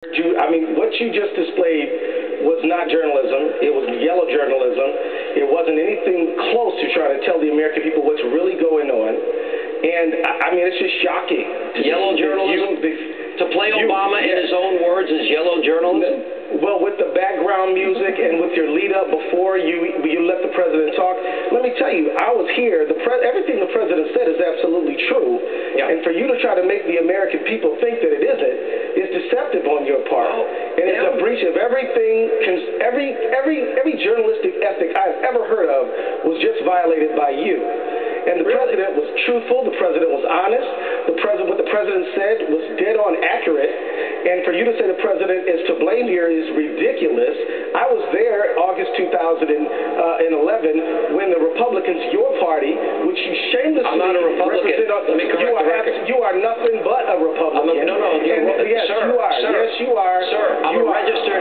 I mean, what you just displayed was not journalism. It was yellow journalism. It wasn't anything close to trying to tell the American people what's really going on. And, I mean, it's just shocking. Yellow journalism? To play Obama in his own words is yellow journalism? Well, with the background music and with your lead-up before you let the president talk, let me tell you, I was here. Everything the president said is absolutely true. Yeah. And for you to try to make the American people think that it isn't is deceptive on your part. And it's a breach of everything. Every journalistic ethic I've ever heard of was just violated by you. And the president was truthful. The president was honest. What the president said was dead on accurate. And for you to say the president is to blame here is ridiculous. I was there August 2011 when the Republicans, your party, which you shamelessly I'm not a Republican. Let me correct the record. You are nothing but a Republican. Yes, sir, you are. Sir, yes, you are. Sir, I'm a registered.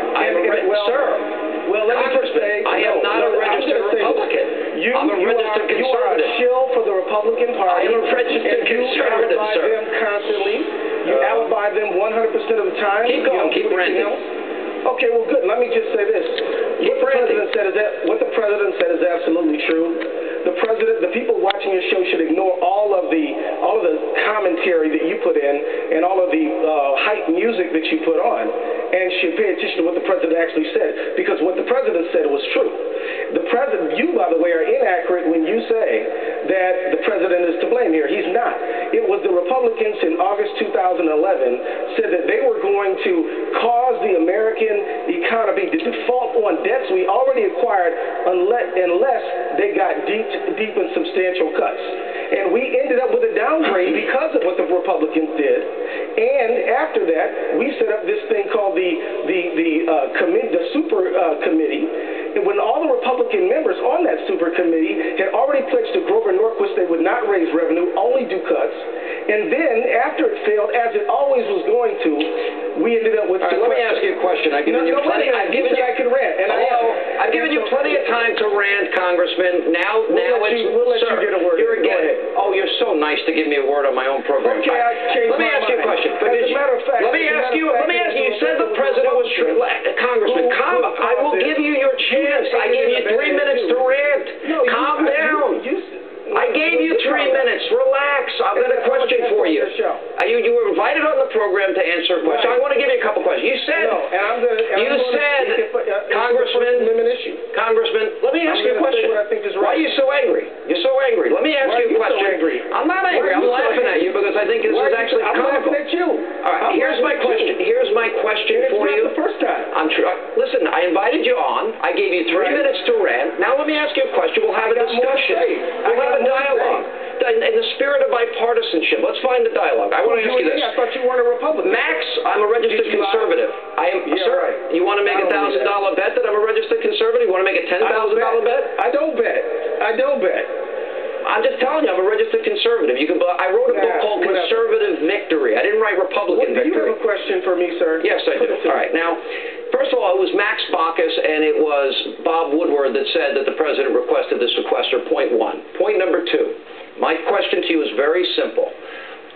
Well, let me just say, I am not a registered Republican. I'm a registered conservative. You are a shill for the Republican Party. I am a registered conservative, sir. You alibi them constantly. You alibi them 100% of the time. Keep going. Keep ranting. Okay, well, good. Let me just say this. What the president said is absolutely true. The people watching your show should ignore all of the commentary that you put in and all of the hype music that you put on, and should pay attention to what the president actually said, because what the president said was true. You, by the way, are inaccurate when you say that the president is to blame here. He's not. It was the Republicans in August 2011 said that they were going to cause the American economy to default on debts we already acquired unless they got deep and substantial cuts. And we ended up with a downgrade because of what the Republicans did. And after that, we set up this thing called the super committee. And when all the Republican members on that super committee had already pledged to Grover Norquist they would not raise revenue, only do cuts. And then, after it failed, as it always was going to, we ended up with... All right, let me ask you a question. I've given you plenty... I can rant. And I've given you plenty of time to rant, Congressman. Now we'll let you get a word. You're again... Oh, you're so nice to give me a word on my own program. Okay, let me ask you a question. As a matter of fact... Let me ask you, you said the president was true. Congressman, I will give you your chance. I gave you 3 minutes to rant. Calm down. I gave you 3 minutes. Relax. I've got a question for you. You were invited on the program to answer a question. I want to give you a couple questions. You said, Congressman, let me ask you a question. Why are you so angry? You're so angry. Let me ask you a question. I'm not angry. I'm laughing at you because I think this is actually comical. I'm laughing at you. All right, here's my question. Here's my question for you. It's not the first time. Listen, I invited you on. I gave you 3 minutes to rant. Now let me ask you a question. We'll have a discussion. We'll have a dialogue. In the spirit of bipartisanship, let's find the dialogue. I want to ask you this. I thought you weren't a Republican. Max, I'm a registered conservative. I am, sir. Right. You want to make a $1,000 bet that I'm a registered conservative? You want to make a $10,000 bet? I don't bet. I'm just telling you, I'm a registered conservative. I wrote a book called Conservative Victory. I didn't write Republican Victory. Do you have a question for me, sir? Yes, I do. All right. Now, first of all, it was Max Baucus and it was Bob Woodward that said that the president requested this sequester, point one. Point number two, my question to you is very simple.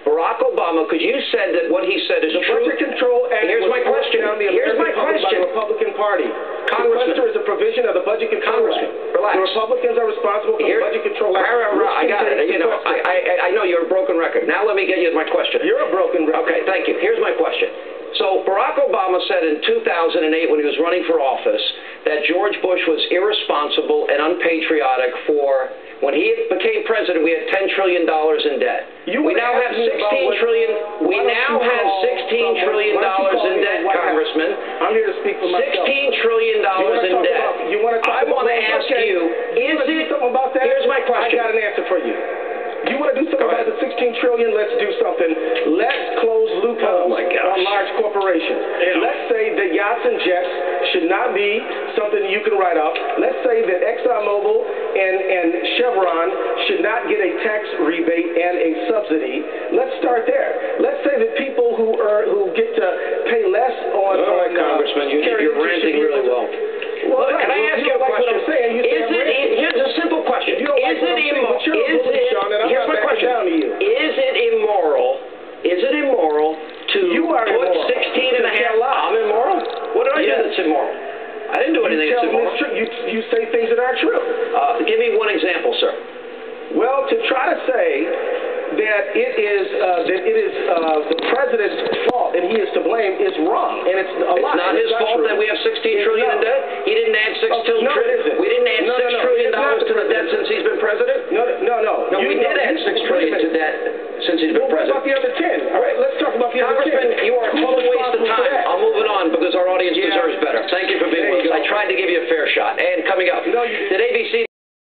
Barack Obama, because you said that what he said is true. The Budget Control Act Here's my question. Here's my question. By the Republican Party. Congressman. The is a provision of the Budget Control Act. Relax. The Republicans are responsible for the Budget Control Act. I got it. I know you're a broken record. Now let me get you to my question. You're a broken record. Okay, thank you. Here's my question. So Barack Obama said in 2008 when he was running for office that George Bush was irresponsible and unpatriotic for... When he became president, we had $10 trillion in debt. We now have $16 trillion. We now have $16 trillion in debt, Congressman. I'm here to speak for myself. $16 trillion in debt. I want to ask you, is it? Here's my question. I got an answer for you. You want to do something about the $16 trillion? Let's do something. Let's close loopholes on large corporations. Let's say that yachts and jets should not be something you can write off. Let's say that ExxonMobil and Chevron should not get a tax rebate and a subsidy. Let's start there. Let's say that people who get to pay less on... All right, Congressman, you're ranting really well. Well, can I ask you a question? Here's a simple question. Here's my question. Is it immoral to put 16 and a half... I'm Nancy tell Pelosi? you say things that aren't true. Give me one example, sir. Well, to try to say that it is the president's fault and he is to blame is wrong, and it's a lie. It's not his fault that we have $16 trillion in debt?